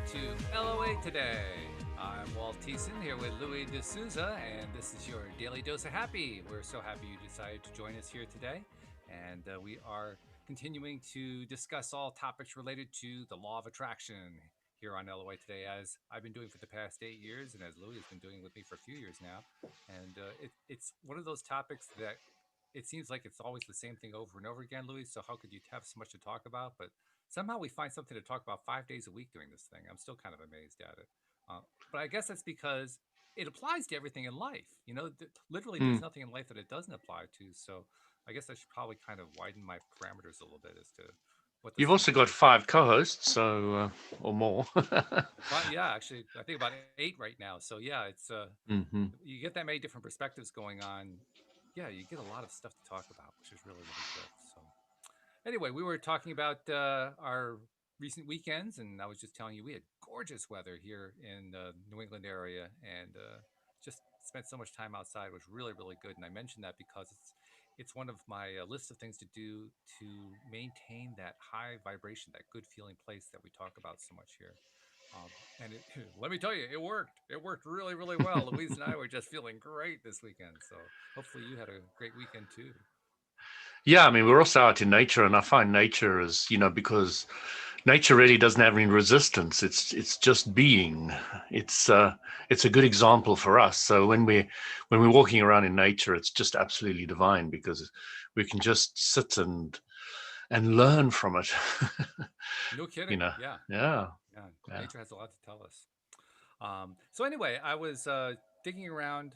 to Loa Today. I'm Walt here with Louis D'Souza, and this is your daily dose of happy. We're so happy you decided to join us here today, and we are continuing to discuss all topics related to the law of attraction here on LOA Today, as I've been doing for the past 8 years, and as Louis has been doing with me for a few years now. And it's one of those topics that it seems like it's always the same thing over and over again, Louis. So how could you have so much to talk about? But somehow we find something to talk about 5 days a week doing this thing. I'm still kind of amazed at it. But I guess that's because it applies to everything in life. Literally, Mm. there's nothing in life that it doesn't apply to. So I guess I should probably kind of widen my parameters a little bit as to what this You've thing also got applies to. five co-hosts, or more. But yeah, actually, I think about eight right now. So yeah, hmm you get that many different perspectives going on. Yeah, you get a lot of stuff to talk about, which is really, really good. So anyway, we were talking about our recent weekends, and I was just telling you we had gorgeous weather here in the New England area, and just spent so much time outside. It was really, really good. And I mentioned that because it's one of my list of things to do to maintain that high vibration, that good feeling place that we talk about so much here. And let me tell you, it worked. It worked really, really well. Louise and I were just feeling great this weekend. So hopefully you had a great weekend too. Yeah, I mean, we're also out in nature, and I find nature is, because nature really doesn't have any resistance. It's just being. It's a good example for us. So when we're walking around in nature, it's just absolutely divine because we can just sit and learn from it. No you kidding. know, Yeah. yeah, Yeah, yeah. nature has a lot to tell us. So anyway, I was digging around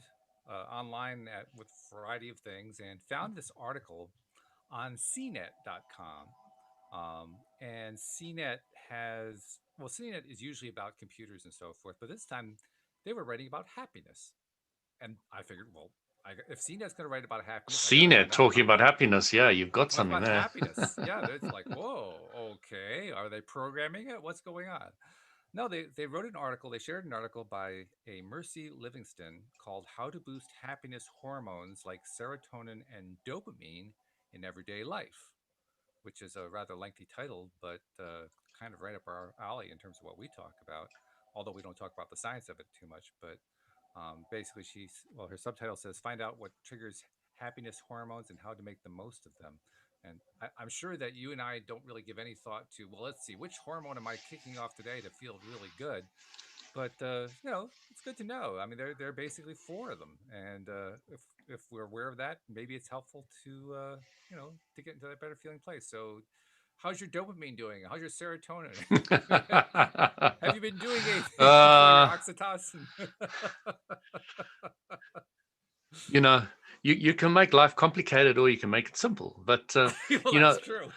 online with a variety of things and found this article on CNET.com. And CNET CNET is usually about computers and so forth, but this time they were writing about happiness. And I figured, well, if CNET's going to write about happiness, I got to Seen it find out talking about about happiness. Yeah, you've got what something about there. happiness? Yeah, it's like, whoa, okay. Are they programming it? What's going on? No, they wrote an article, they shared an article by a Mercy Livingston called How to Boost Happiness Hormones Like Serotonin and Dopamine in Everyday Life, which is a rather lengthy title, but kind of right up our alley in terms of what we talk about, although we don't talk about the science of it too much. But basically, her subtitle says, Find out what triggers happiness hormones and how to make the most of them. And I'm sure that you and I don't really give any thought to, well, let's see, which hormone am I kicking off today to feel really good? But it's good to know. I mean, there are basically four of them, and if we're aware of that, maybe it's helpful to to get into that better feeling place. So, how's your dopamine doing? How's your serotonin? Have you been doing anything for your uh, oxytocin? you know, you can make life complicated or you can make it simple. But Well, you that's know,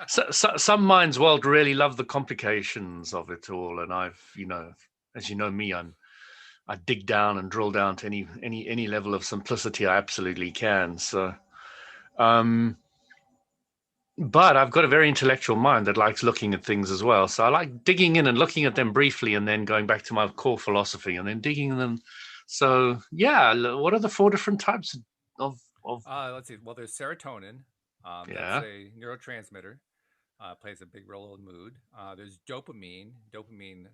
true. some minds world really love the complications of it all, and as you know me, I dig down and drill down to any level of simplicity I absolutely can. So, um, but I've got a very intellectual mind that likes looking at things as well. So I like digging in and looking at them briefly, and then going back to my core philosophy, and then digging them. So yeah, what are the four different types of Let's see. Well, there's serotonin. That's yeah? a neurotransmitter. Plays a big role in mood. There's dopamine. Dopamine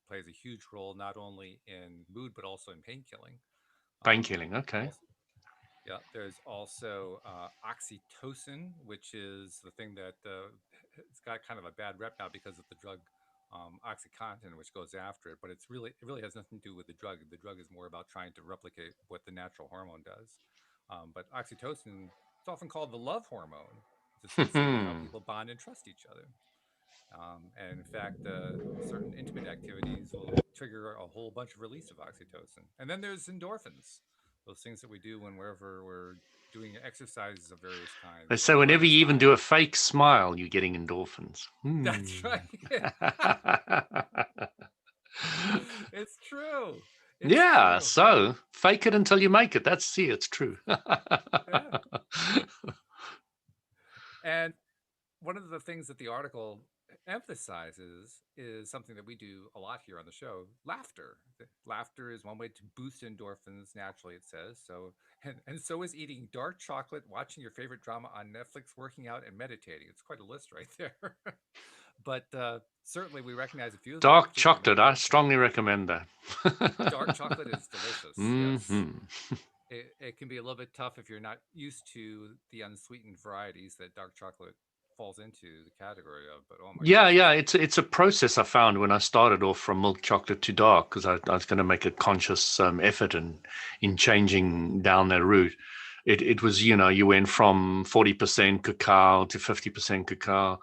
plays a huge role not only in mood but also in pain killing. Painkilling, okay. Also, yeah, there's also oxytocin, which is the thing that it's got kind of a bad rep now because of the drug OxyContin, which goes after it. But it really has nothing to do with the drug. The drug is more about trying to replicate what the natural hormone does. But oxytocin, it's often called the love hormone. It's associated with how people bond and trust each other. And in fact, certain intimate activities will trigger a whole bunch of release of oxytocin. And then there's endorphins, those things that we do whenever we're doing exercises of various They kinds, say whenever harvest you even do a high. fake smile, you're getting endorphins. That's right. It's true. It's Yeah, true. so fake it until you make it. It's true. Yeah. And one of the things that the article emphasizes is something that we do a lot here on the show: laughter. Laughter is one way to boost endorphins naturally, it says. So, and so is eating dark chocolate, watching your favorite drama on Netflix, working out, and meditating. It's quite a list right there. But certainly we recognize a few of them, Dark particularly chocolate, milk I chocolate. strongly recommend that. Dark chocolate is delicious. Yes. Hmm. It can be a little bit tough if you're not used to the unsweetened varieties that dark chocolate falls into the category of. But oh my Yeah, goodness, yeah, it's a process I found when I started off from milk chocolate to dark, because I was going to make a conscious effort in changing down that route. It was, you went from 40% cacao to 50% cacao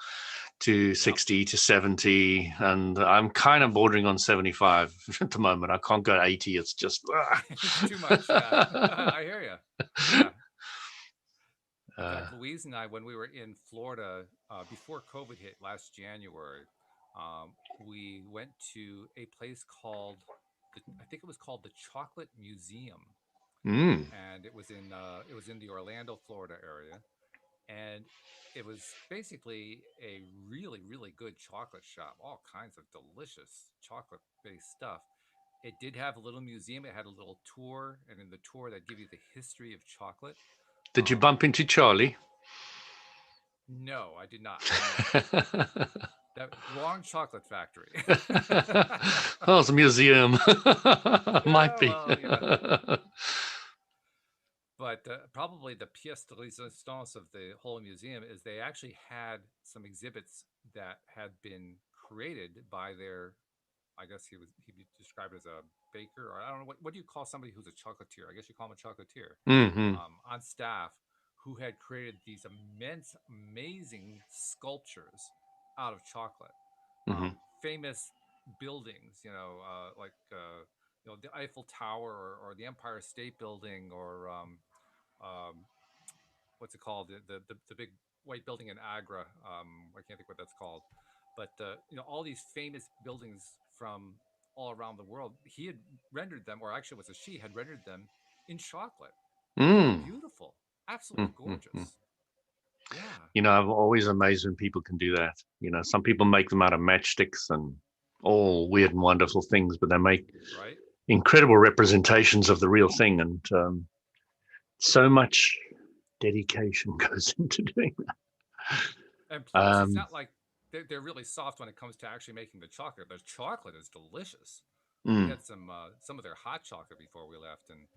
to yep, 60 to 70, and I'm kind of bordering on 75 at the moment. I can't go 80. It's just it's too much. Yeah, I hear you. Yeah. In uh, fact, Louise and I, when we were in Florida before COVID hit last January, we went to a place called I think it was called the Chocolate Museum, mm. and it was in the Orlando, Florida area, and it was basically a really good chocolate shop, all kinds of delicious chocolate based stuff. It did have a little museum. It had a little tour, and in the tour, that give you the history of chocolate. Did you bump into Charlie? No, I did not. No, that wrong chocolate factory. Oh, it's a museum. Might Yeah, be. well, but probably the pièce de résistance of the whole museum is they actually had some exhibits that had been created by their. I guess he'd be described as a baker, or I don't know what do you call somebody who's a chocolatier? I guess you call him a chocolatier Hmm. on staff who had created these immense, amazing sculptures out of chocolate. Hmm. Famous buildings, the Eiffel Tower or the Empire State Building or um, what's it called? The big white building in Agra. I can't think what that's called, but all these famous buildings from all around the world. He had rendered them, or actually, it was a she had rendered them in chocolate. Mm. Beautiful, absolutely Mm-hmm. gorgeous. Yeah, I'm always amazed when people can do that. Some people make them out of matchsticks and all weird and wonderful things, but they make right. incredible representations of the real thing. And so much dedication goes into doing And that. plus, it's not like they're really soft when it comes to actually making the chocolate. The chocolate is delicious. We Mm, had some of their hot chocolate before we left, and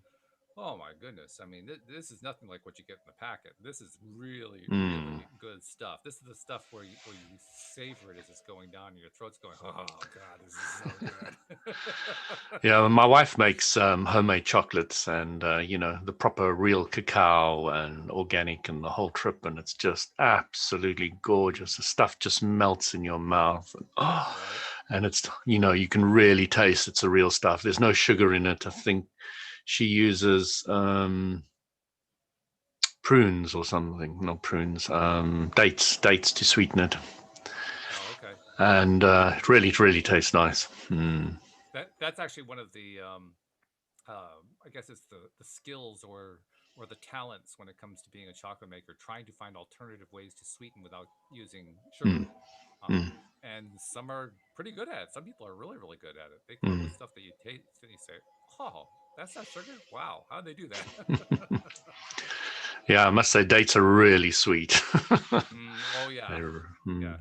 oh my goodness! I mean, this is nothing like what you get in the packet. This is mm. really good stuff. This is the stuff where you savor it as it's going down, and your throat's going, "Oh God, this is so good." Yeah, my wife makes homemade chocolates and, the proper real cacao and organic and the whole trip. And it's just absolutely gorgeous. The stuff just melts in your mouth. Right? And it's, you can really taste it's the real stuff. There's no sugar in it. I think she uses prunes or something, not prunes, dates to sweeten it. Oh, okay. And it really tastes nice. Mm. That's actually one of the I guess it's the skills or the talents when it comes to being a chocolate maker, trying to find alternative ways to sweeten without using Mm. sugar. Mm. And some are pretty good at it. Some people are really good at it. They come up Mm. with stuff that you taste and you say, "Oh, that's not sugar. Wow, how do they do that?" Yeah, I must say dates are really sweet. Oh yeah, They're, yeah.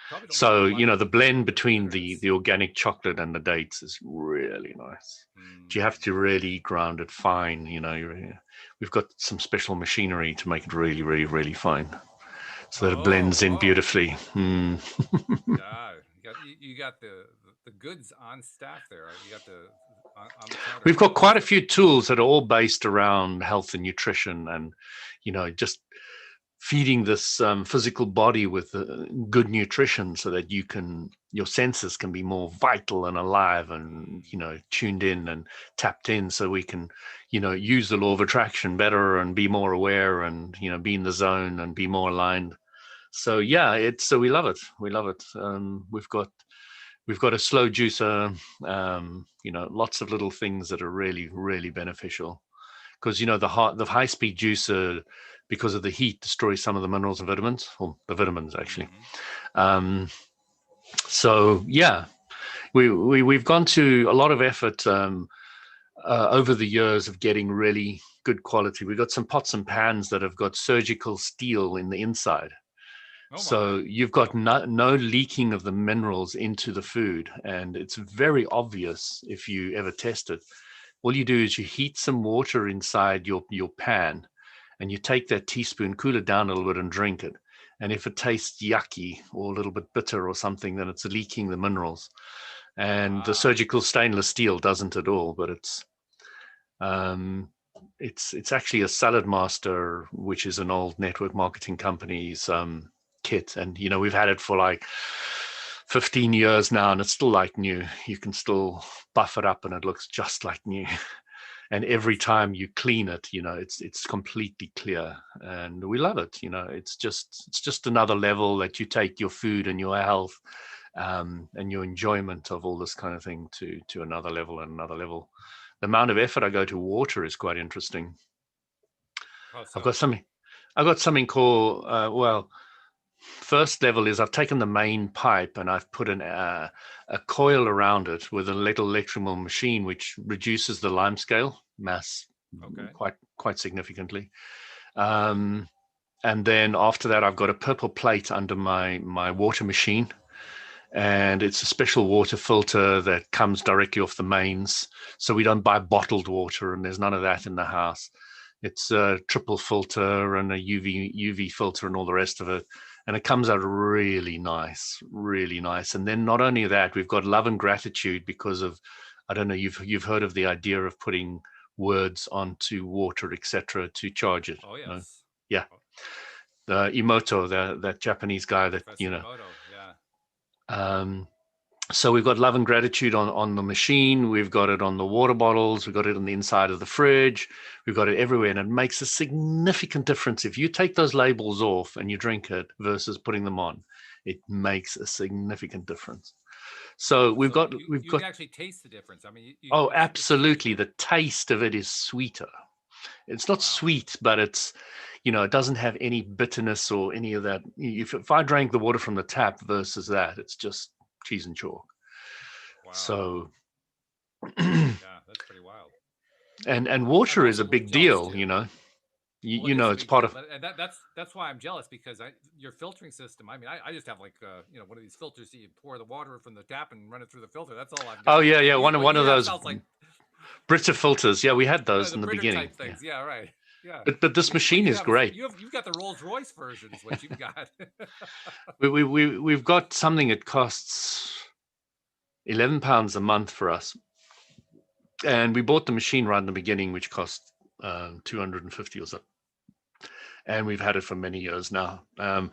Probably don't make a so, whole lot of the blend between the bitterness. the organic chocolate and the dates is really nice. Do you have Mm. to really ground it fine? We've got some special machinery to make it really, really, really fine, so that it Oh, blends in whoa. beautifully. Mm. Yeah, you got the goods on staff there. Right? You got the on the counter We've got goods quite a that few tools that are all based around health and nutrition, and just feeding this physical body with good nutrition so that your senses can be more vital and alive and tuned in and tapped in, so we can use the law of attraction better and be more aware and be in the zone and be more aligned. So yeah, it's so we love it. We've got a slow juicer, lots of little things that are really really beneficial, because the high speed juicer, because of the heat, destroys some of the minerals and vitamins, or the vitamins actually. hmm Um, so yeah, we've gone to a lot of effort over the years of getting really good quality. We've got some pots and pans that have got surgical steel in the inside, Oh So my. you've got no leaking of the minerals into the food. And it's very obvious if you ever test it. All you do is you heat some water inside your pan, and you take that teaspoon, cool it down a little bit, and drink it. And if it tastes yucky or a little bit bitter or something, then it's leaking the minerals. And the Ah. surgical stainless steel doesn't at all, but um, it's actually a Salad Master, which is an old network marketing company's kit, and we've had it for like 15 years now, and it's still like new. You can still buff it up, and it looks just like new. And every time you clean it, it's completely clear, and we love it. It's just another level that you take your food and your health, and your enjoyment of all this kind of thing to another level and another level. The amount of effort I go to water is quite interesting. How I've got so? something. I've got something called first level is I've taken the main pipe and I've put a coil around it with a little electrical machine which reduces the lime scale mass Okay. quite significantly. Um, and then after that, I've got a purple plate under my water machine, and it's a special water filter that comes directly off the mains. So we don't buy bottled water, and there's none of that in the house. It's a triple filter and a UV filter and all the rest of it. And it comes out really nice, really nice. And then not only that, we've got love and gratitude because of, I don't know, you've heard of the idea of putting words onto water, etc., to charge it. Oh No? yes. Yeah. Oh, Emoto, that Japanese guy that, Professor Emoto. Yeah. um, so we've got love and gratitude on the machine. We've got it on the water bottles. We've got it on the inside of the fridge. We've got it everywhere. And it makes a significant difference. If you take those labels off and you drink it versus putting them on, it makes a significant difference. So we've So got, we've you can got, actually taste the difference. I mean, oh, it's absolutely. The taste of it is sweeter. It's not wow. sweet, but it doesn't have any bitterness or any of that. If I drank the water from the tap versus that, it's just cheese and chalk. Wow. So, Yeah, that's pretty wild. and I'm water is a also big jealous deal. too. Well, You it is know a it's big part deal, of. that's why I'm jealous because your filtering system. I mean, I just have like one of these filters that you pour the water from the tap and run it through the filter. That's all I've Oh got. yeah, yeah, What one you of have those sounds like Brita filters. Yeah, we had those the in the Brita beginning. type Yeah, things. Yeah, right. Yeah. but this What machine you is have is great. you've got the Rolls Royce version is what you've got. We've got something that costs £11 a month for us, and we bought the machine right in the beginning, which cost 250 or so. And we've had it for many years now. And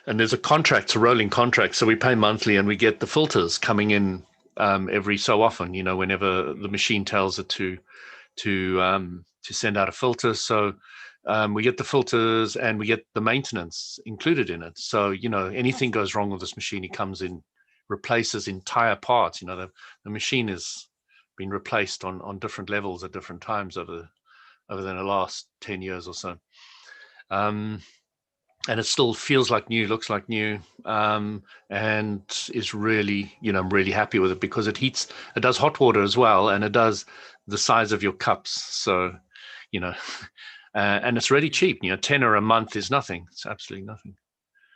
there's a contract, it's a rolling contract, so we pay monthly, and we get the filters coming in every so often. Whenever the machine tells it to send out a filter. So we get the filters and we get the maintenance included in it. So anything goes wrong with this machine, it comes in, replaces entire parts. The machine has been replaced on different levels at different times over the last 10 years or so. Um, and it still feels like new, looks like new, and is really, I'm really happy with it because it does hot water as well, and it does the size of your cups. So, you know, and it's really You mean cheap. Tenner a month is nothing. It's absolutely nothing.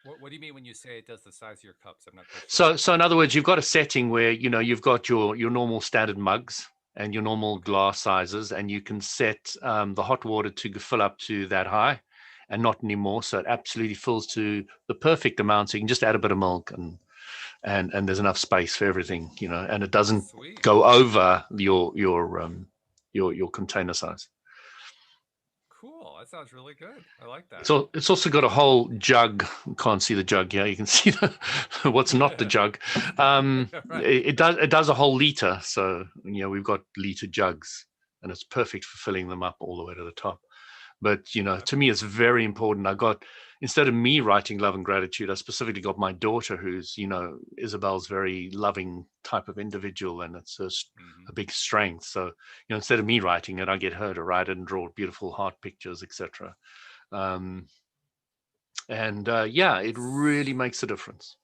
what do you mean when you say it does the size of your cups? I'm not quite sure. So in other words, you've got a setting where you've got your normal standard mugs and your normal Okay. glass sizes, and you can set the hot water to fill up to that high, and not anymore. So it absolutely fills to the perfect amount. So you can just add a bit of milk, and there's enough space for everything, and it doesn't Sweet. go over your container size. Cool. That sounds really good. I like that. It's also got a whole jug. You can't see the jug here. You can see what's not the jug. Right. It does a whole liter. So we've got liter jugs, and it's perfect for filling them up all the way to the top. But to me, it's very important. Instead of me writing love and gratitude, I specifically got my daughter, who's Isabel's very loving type of individual, and it's Hmm. a big strength. So instead of me writing it, I get her to write it and draw beautiful heart pictures, etc. Um, and yeah, it really makes a difference.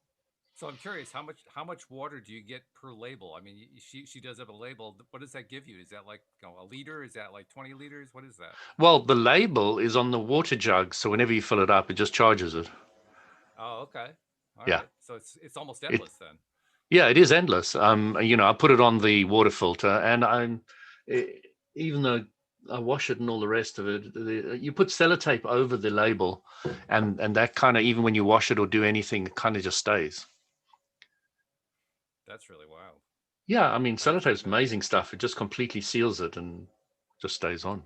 So I'm curious, how much water do you get per label? I mean, she does have a label. What does that give you? Is that like a liter? Is that like 20 liters? What is that? Well, the label is on the water jug, so whenever you fill it up, it just charges it. Oh, okay. All Yeah. right. So it's almost It endless then. Yeah, it is endless. I put it on the water filter, and e- even though I wash it and all the rest of it, you put sellotape over the label, and that kind of, even when you wash it or do anything, it kind of just stays. That's really wild. Yeah, I mean, I didn't sellotape's think that. amazing stuff. It just completely seals it and just stays on.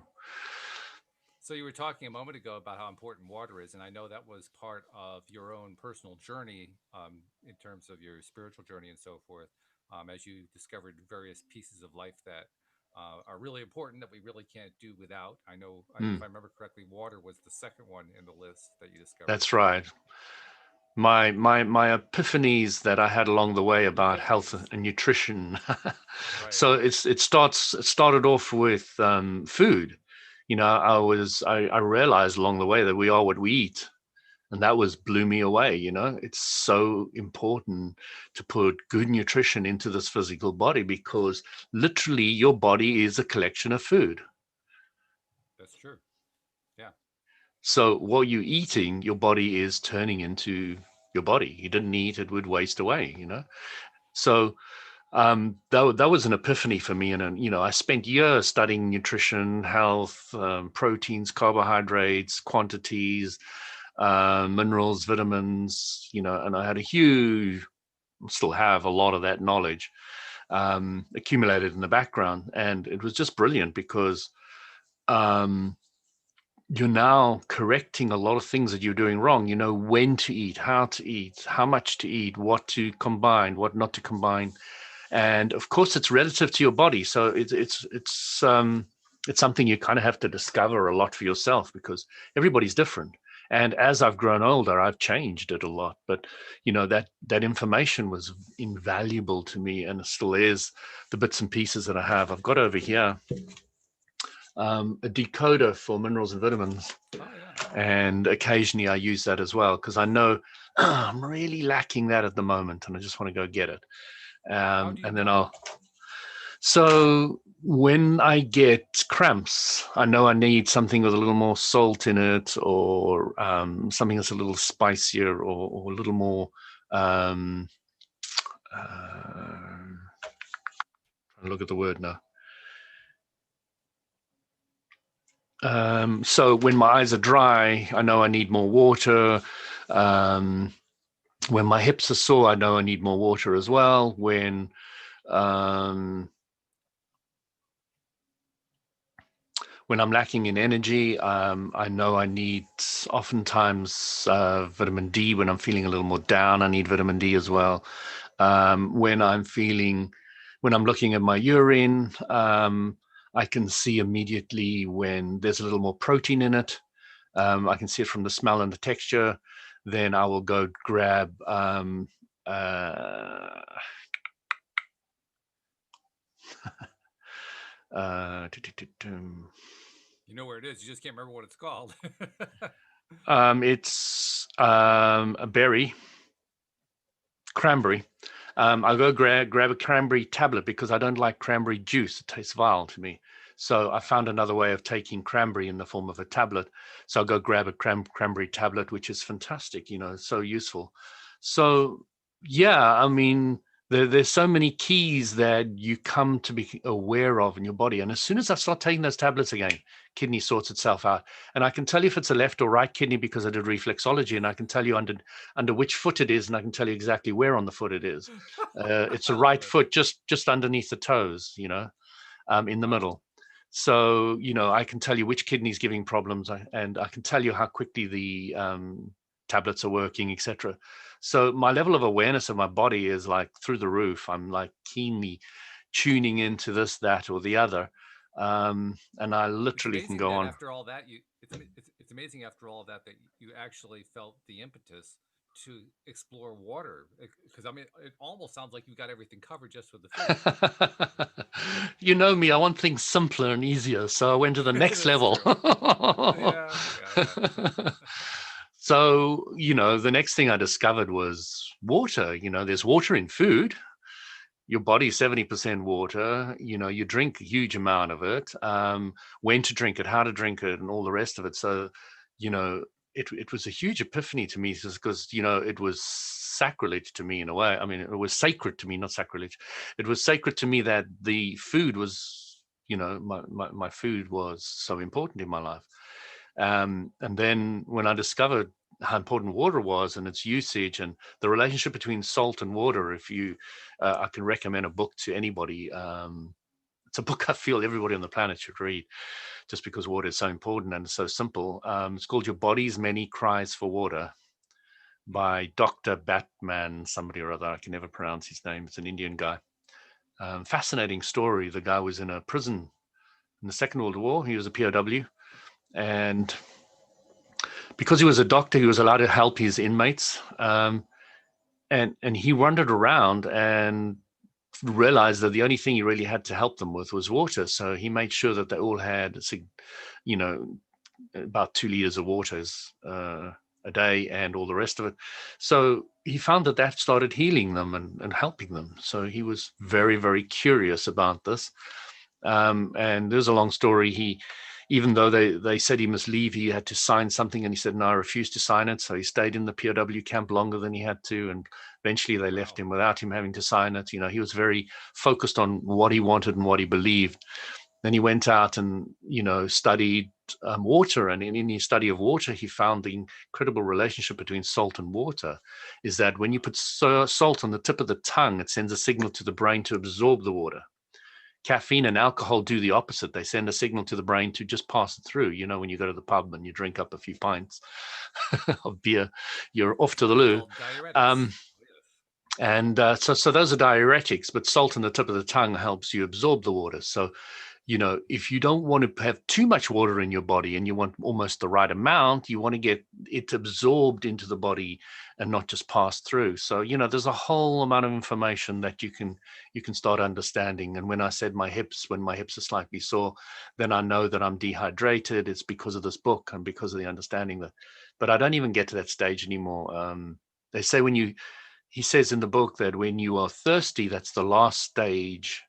So you were talking a moment ago about how important water is, and I know that was part of your own personal journey in terms of your spiritual journey and so forth, as you discovered various pieces of life that are really important that we really can't do without. I know, if Mm, I remember correctly, water was the second one in the list that you discovered. that's right. My epiphanies that I had along the way about health Epiphanies, and nutrition. right? So it started off with food. I realized along the way that we are what we eat, and that was blew me away. It's so important to put good nutrition into this physical body, because literally your body is a collection of food. That's true. Yeah, So what you're eating, your body is turning into your body. You didn't eat, it would waste away. So that was an epiphany for me. And I spent years studying nutrition, health, proteins, carbohydrates, quantities, minerals, vitamins, and I had a huge, still have a lot of that knowledge accumulated in the background. And it was just brilliant because um, you're now correcting a lot of things that you're doing wrong. You know when to eat, how much to eat, what to combine, what not to combine. And of course it's relative to your body, so it's something you kind of have to discover a lot for yourself, because everybody's different. And as I've grown older, I've changed it a lot, but that information was invaluable to me, and it still is. The bits and pieces that I've got over here, a decoder for minerals and vitamins, oh yeah. and occasionally I use that as well, because I know I'm really lacking that at the moment, and I just want to go get it. How do you And then know? so when I get cramps, I know I need something with a little more salt in it, or something that's a little spicier, or a little more. Um, Trying to look at the word now. So when my eyes are dry, I know I need more water. Um, when my hips are sore, I know I need more water as well. Um, when I'm lacking in energy, I know I need oftentimes vitamin D. When I'm feeling a little more down, I need vitamin D as well. When when I'm looking at my urine, I can see immediately when there's a little more protein in it. I can see it from the smell and the texture. Then I will go grab uh, uh, You know where it is. You just can't remember what it's called. it's a berry, cranberry. I'll go grab a cranberry tablet, because I don't like cranberry juice. It tastes vile to me. So I found another way of taking cranberry in the form of a tablet. So I'll go grab a cranberry tablet, which is fantastic, so useful. So, yeah, I mean, there's so many keys that you come to be aware of in your body. And as soon as I start taking those tablets again, kidney sorts itself out. And I can tell you if it's a left or right kidney, because I did reflexology, and I can tell you under which foot it is, and I can tell you exactly where on the foot it is. It's a I love right it. foot, just underneath the toes, in the Wow. middle. So I can tell you which kidney's giving problems, and I can tell you how quickly the tablets are working, etc. So my level of awareness of my body is like through the roof. I'm like keenly tuning into this, that, or the other, and I It's literally can amazing go that on. after all that, it's amazing after all of that that you actually felt the impetus to explore water, because I mean it almost sounds like you got everything covered just with the food. You know me, I want things simpler and easier, so I went to the next That's level. true. Yeah, yeah. So, the next thing I discovered was water. There's water in food. Your body's 70% water. You drink a huge amount of it. When to drink it, how to drink it, and all the rest of it. So, you know, it was a huge epiphany to me, because it was sacrilege to me in a way. I mean, it was sacred to me, not sacrilege. It was sacred to me that the food was, my food was so important in my life. And then when I discovered how important water was and its usage and the relationship between salt and water, I can recommend a book to anybody. It's a book I feel everybody on the planet should read, just because water is so important and so simple. It's called Your Body's Many Cries for Water by Dr. Batman, somebody or other. I can never pronounce his name. It's an Indian guy. Fascinating story. The guy was in a prison in the Second World War. He was a POW. And because he was a doctor, he was allowed to help his inmates. And he wandered around and realized that the only thing he really had to help them with was water. So he made sure that they all had, about 2 liters of water a day and all the rest of it. So he found that started healing them and helping them. So he was very, very curious about this. And there's a long story. Even though they said he must leave, he had to sign something, and he said, no, I refuse to sign it. So he stayed in the POW camp longer than he had to, and eventually they left him without him having to sign it. He was very focused on what he wanted and what he believed. Then he went out and, studied water, and in his study of water, he found the incredible relationship between salt and water is that when you put salt on the tip of the tongue, it sends a signal to the brain to absorb the water. Caffeine and alcohol do the opposite. They send a signal to the brain to just pass it through. When you go to the pub and you drink up a few pints of beer, you're off to the loo. So those are diuretics, but salt on the tip of the tongue helps you absorb the water. So, if you don't want to have too much water in your body and you want almost the right amount, you want to get it absorbed into the body and not just pass through. So, there's a whole amount of information that you can start understanding. And when I said when my hips are slightly sore, then I know that I'm dehydrated. It's because of this book and because of the understanding that, but I don't even get to that stage anymore. They say he says in the book that when you are thirsty, that's the last stage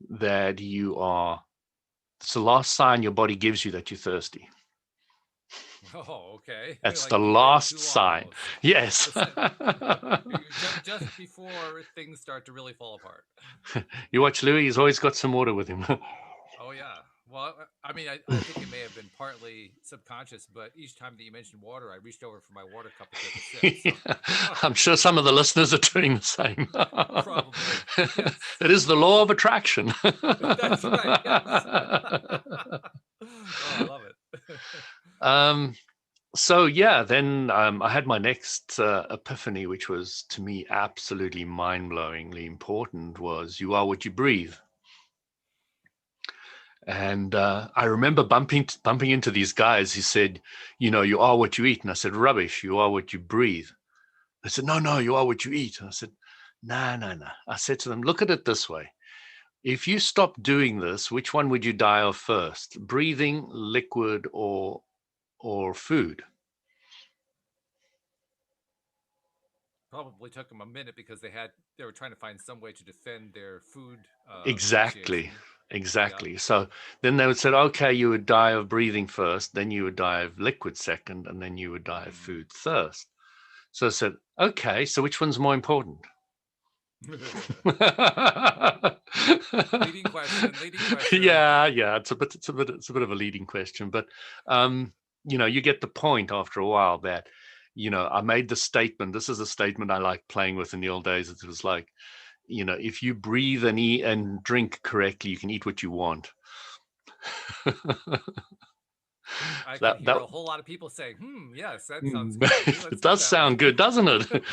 that you are. It's the last sign your body gives you that you're thirsty. Oh, okay. That's the last sign. Yes. Just before things start to really fall apart. You watch Louis, he's always got some water with him. Oh, yeah. Well, I mean, I think it may have been partly subconscious, but each time that you mentioned water, I reached over for my water cup to take a sip. So. I'm sure some of the listeners are doing the same. Probably. Yes. It is the law of attraction. That's right. Yes. Oh, I love it. So yeah, then I had my next epiphany, which was to me absolutely mind-blowingly important, was you are what you breathe. And I remember bumping into these guys who said, you are what you eat. And I said, rubbish, you are what you breathe. They said, no, you are what you eat. And I said, no. I said to them, look at it this way. If you stop doing this, which one would you die of first? Breathing, liquid, or food? Probably took them a minute because they were trying to find some way to defend their food. Exactly. Yeah. So then they would say, okay, you would die of breathing first, then you would die of liquid second, and then you would die of food first. So I said, okay, so which one's more important? Leading question. Yeah, it's a bit of a leading question, but you get the point after a while that I made the statement. This is a statement I like playing with in the old days. It was like, if you breathe and eat and drink correctly, you can eat what you want. I can hear a whole lot of people saying, yes, that sounds good. It does sound good, doesn't it? It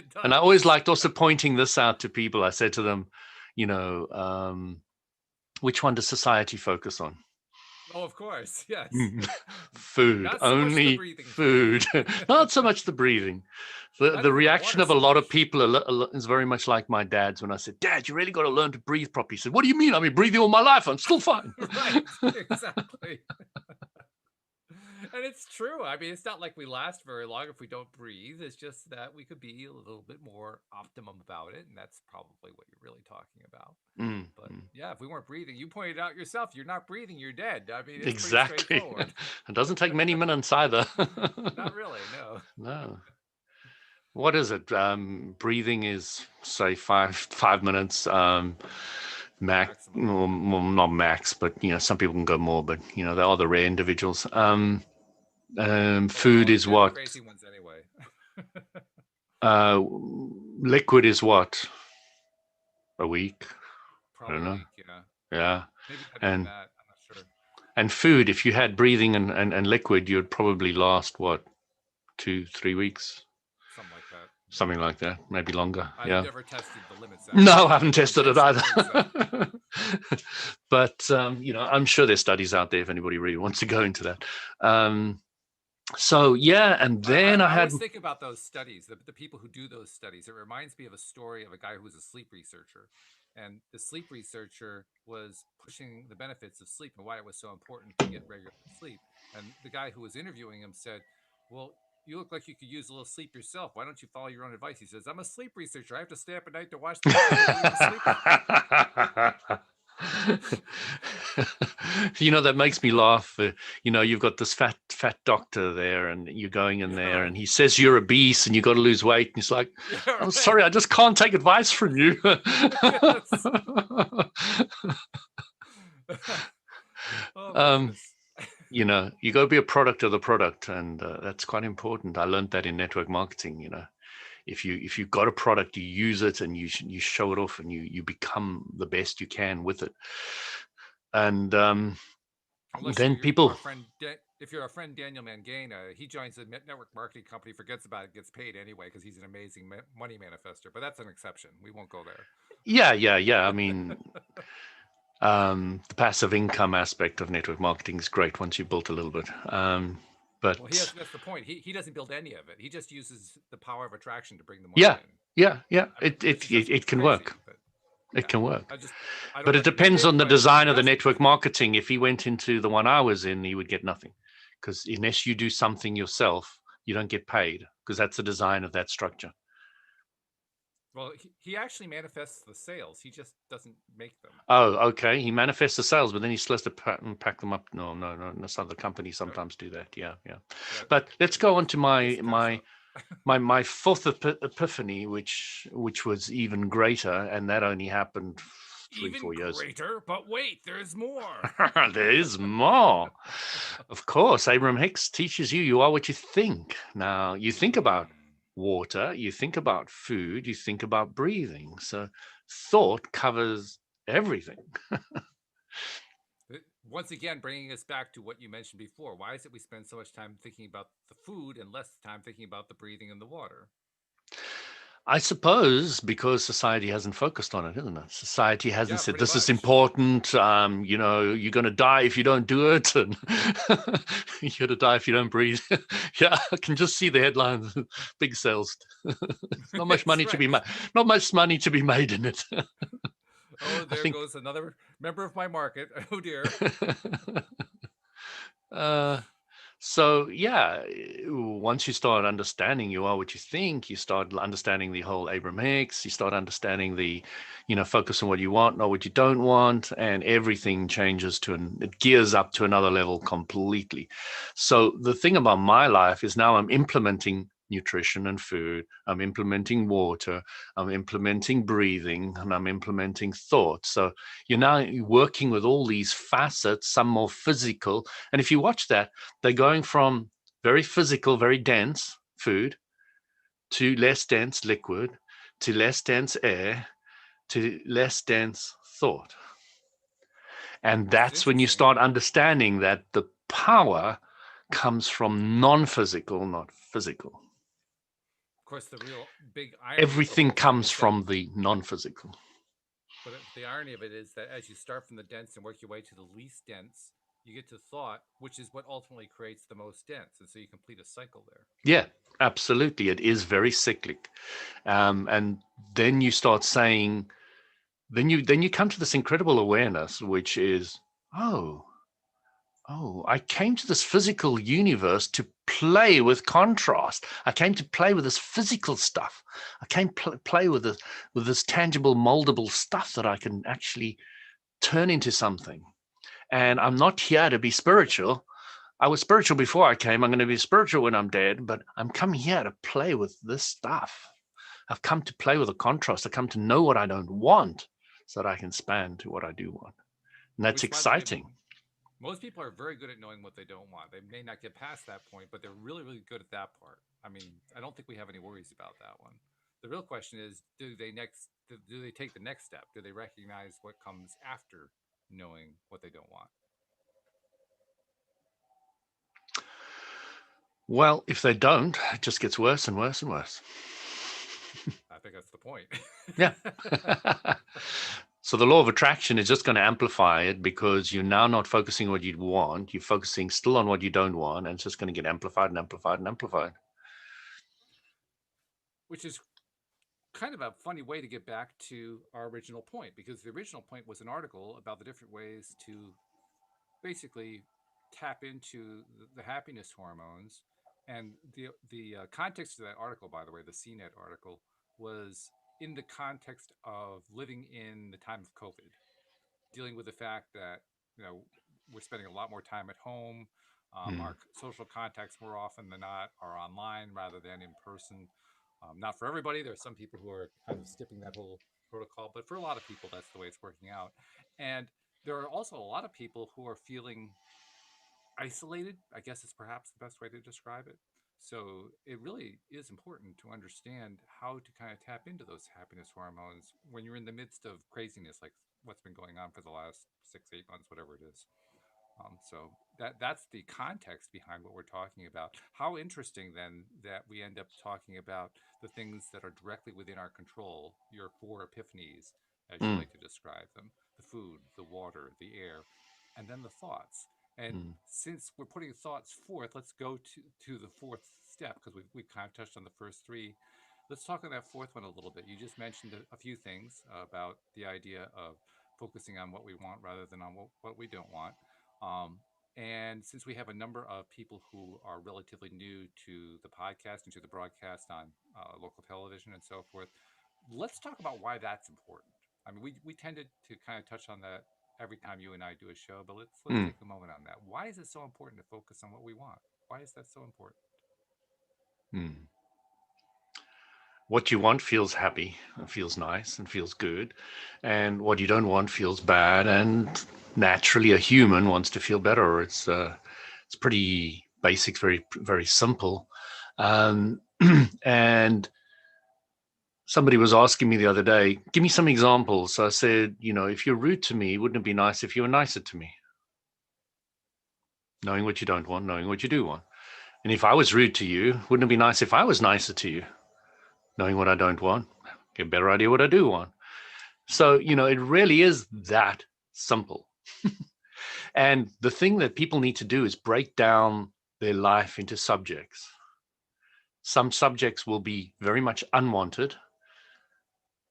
does. And I always liked also pointing this out to people. I said to them, which one does society focus on? Oh, of course, yes. Food, not so only food. Not so much the breathing. The reaction of a lot of people is very much like my dad's when I said, Dad, you really got to learn to breathe properly. He said, what do you mean? I've been breathing all my life. I'm still fine. Right, exactly. And it's true. I mean, it's not like we last very long if we don't breathe. It's just that we could be a little bit more optimum about it. And that's probably what you're really talking about. Mm, But mm. yeah, if we weren't breathing, you pointed out yourself, you're not breathing, you're dead. I mean, it's pretty Exactly. straightforward. It doesn't take many minutes either. Not really, no. No. What is it? Breathing is say 5 minutes. Maximum. Well, not max, but some people can go more. But they are the rare individuals. Oh, Food well, is they're the what? crazy ones anyway. Uh, Liquid is what? A week? I Probably don't a know. week, yeah. Yeah, Maybe not even and that. I'm not sure. and food. If you had breathing and liquid, you'd probably last what, 2-3 weeks, Something like that. Yeah. something like that, maybe longer. I've Yeah. never tested the limits No, actually, I but haven't I've tested it intentionally either. heard so. But I'm sure there's studies out there if anybody really wants to go into that. So yeah, and then I I had. always think about those studies, the people who do those studies. It reminds me of a story of a guy who was a sleep researcher. And the sleep researcher was pushing the benefits of sleep and why it was so important to get regular sleep. And the guy who was interviewing him said, well, you look like you could use a little sleep yourself. Why don't you follow your own advice? He says, I'm a sleep researcher. I have to stay up at night to watch the people who believe in sleep. That makes me laugh. You've got this fat doctor there, and you're going in Yeah, there, right. and he says you're obese and you got to lose weight, and he's like, Yeah, "I'm right. sorry, I just can't take advice from you." Yes. Oh my um, goodness. you got to be a product of the product, and that's quite important. I learned that in network marketing. If you've got a product, you use it and you show it off, and you become the best you can with it. And Unless then you're people. our friend, if you're our friend Daniel Mangana, he joins a network marketing company, forgets about it, gets paid anyway because he's an amazing money manifester. But that's an exception. We won't go there. Yeah. I mean, the passive income aspect of network marketing is great once you've built a little bit. Well, But that's the point. He doesn't build any of it. He just uses the power of attraction to bring the money yeah, in. yeah. I mean, It which it is it, just it can crazy. work. But It yeah, can work. I But don't it recommend depends it. on the But design who of the does it? network marketing. If he went into the one I was in, he would get nothing, because unless you do something yourself, you don't get paid, because that's the design of that structure. Well, he actually manifests the sales. He just doesn't make them. Oh, okay. He manifests the sales, but then he still has to pack them up. No. Some of the companies Yep. sometimes do that. Yeah. Yep. But let's go on to He gets my the cash my out. my fourth epiphany, which was even greater, and that only happened three, Even 4 years. greater, but wait, there's more. There is more. Of course, Abraham Hicks teaches you are what you think. Now, you think about water, you think about food, you think about breathing. So thought covers everything. Once again, bringing us back to what you mentioned before. Why is it we spend so much time thinking about the food and less time thinking about the breathing and the water? I suppose because society hasn't focused on it, isn't it? Society hasn't Yeah, said pretty this is much. important. You're going to die if you don't do it, and you're going to die if you don't breathe. Yeah, I can just see the headlines: big sales. Not much That's money to right. be made. Not much money to be made in it. Oh, I there think. goes another member of my market. Oh dear. uh, So yeah, once you start understanding you are what you think, you start understanding the whole Abraham Hicks, you start understanding the, focus on what you want, not what you don't want, and everything changes it gears up to another level completely. So the thing about my life is now I'm implementing nutrition and food, I'm implementing water, I'm implementing breathing, and I'm implementing thought. So you're now working with all these facets, some more physical. And if you watch that, they're going from very physical, very dense food to less dense liquid, to less dense air, to less dense thought. And It's that's when you interesting. start understanding that the power comes from non-physical, not physical. Of course, the real big irony of the Everything whole thing comes is that, from the non-physical. but the irony of it is that as you start from the dense and work your way to the least dense, you get to thought, which is what ultimately creates the most dense. And so you complete a cycle there. Yeah, absolutely. It is very cyclic. And then you start saying, then you come to this incredible awareness, which is, oh, oh, I came to this physical universe to play with contrast. I came to play with this physical stuff. I came play with this tangible, moldable stuff that I can actually turn into something. And I'm not here to be spiritual. I was spiritual before I came. I'm going to be spiritual when I'm dead, but I'm coming here to play with this stuff. I've come to play with a contrast. I've come to know what I don't want so that I can span to what I do want. And that's Which, by the way, exciting. most people are very good at knowing what they don't want. They may not get past that point, but they're really, really good at that part. I mean, I don't think we have any worries about that one. The real question is, do they take the next step? Do they recognize what comes after knowing what they don't want? Well, if they don't, it just gets worse and worse and worse. I think that's the point. Yeah. So the law of attraction is just going to amplify it because you're now not focusing on what you want. You're focusing still on what you don't want, and it's just going to get amplified and amplified and amplified. Which is kind of a funny way to get back to our original point, because the original point was an article about the different ways to basically tap into the happiness hormones. And the context of that article, by the way, the CNET article, was in the context of living in the time of COVID, dealing with the fact that we're spending a lot more time at home. Mm, Our social contacts more often than not are online rather than in person. Not for everybody. There are some people who are kind of skipping that whole protocol, but for a lot of people, that's the way it's working out. And there are also a lot of people who are feeling isolated, I guess is perhaps the best way to describe it. So it really is important to understand how to kind of tap into those happiness hormones when you're in the midst of craziness, like what's been going on for the last 6, 8 months, whatever it is. So that's the context behind what we're talking about. How interesting then that we end up talking about the things that are directly within our control, your four epiphanies, as you mm, like to describe them: the food, the water, the air, and then the thoughts. And mm, since we're putting thoughts forth, let's go to the fourth step, because we kind of touched on the first three. Let's talk on that fourth one a little bit. You just mentioned a few things about the idea of focusing on what we want rather than on what we don't want. Um, and since we have a number of people who are relatively new to the podcast and to the broadcast on local television and so forth, let's talk about why that's important. I mean, we tended to kind of touch on that every time you and I do a show, but let's mm, take a moment on that. Why is it so important to focus on what we want? Why is that so important? mm. What you want feels happy and feels nice and feels good. And what you don't want feels bad. And naturally, a human wants to feel better. It's pretty basic, very, very simple. Um, and somebody was asking me the other day, give me some examples. So I said, if you're rude to me, wouldn't it be nice if you were nicer to me? Knowing what you don't want, knowing what you do want. And if I was rude to you, wouldn't it be nice if I was nicer to you? Knowing what I don't want, get a better idea what I do want. So, it really is that simple. And the thing that people need to do is break down their life into subjects. Some subjects will be very much unwanted,